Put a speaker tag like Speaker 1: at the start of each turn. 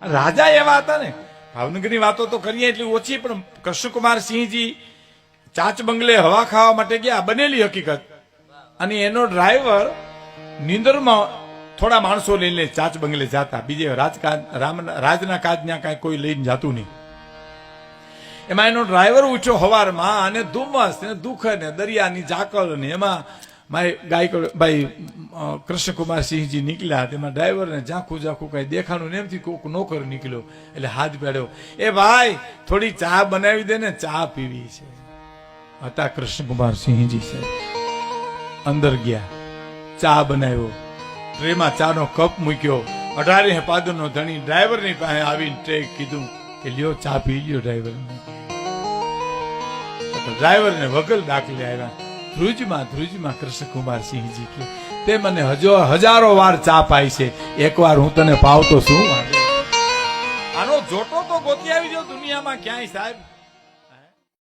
Speaker 1: રાજા એવા હતા ને, ભાવનગરની વાતો તો કરીએ એટલી ઓછી, પણ કૃષ્ણકુમાર સિંહજી ચાચ બંગલે હવા ખાવા માટે ગયા, બનેલી હકીકત. અને એનો ડ્રાઈવર નીંદરમાં થોડા માણસો લઈને ચાચ બંગલે જાતા, બીજે રાજના કાજ ત્યાં કાંઈ કોઈ લઈને જાતું નહીં. એમાં એનો ડ્રાઈવર ઊંચો હવારમાં, અને ધુમ્મસ ને દુઃખ ને દરિયાની ઝાકળ ને એમાં મારી ગાયકવાડ ભાઈ કૃષ્ણકુમાર સિંહજી નીકળ્યા. તેમાં ડ્રાઈવરને ઝાંખું ઝાંખું કઈ દેખાણું ને, એમથી કોક નોકર નીકળ્યો એટલે હાથ પેડ્યો, એ ભાઈ થોડી ચા બનાવી દે ને, ચા પીવી છે. હતા કૃષ્ણકુમાર સિંહજી સાહેબ. અંદર ગયા, ચા બનાવ્યો, ટ્રેમાં ચાનો કપ મૂક્યો. 18 પાદરનો ધણી ડ્રાઈવરની પાસે આવીને ટ્રે કીધું કે લ્યો ચા પી લ્યો ડ્રાઈવર. ડ્રાઈવરને વગલ દાખલે આવ્યા. ધ્રુજમાં કૃષ્ણકુમાર સિંહજી કે તે મને હજારો વાર ચા પાઈ છે, એકવાર હું તને પાવતો શું? આનો જોટો તો ગોતી આવી જો દુનિયામાં ક્યાંય સાહેબ.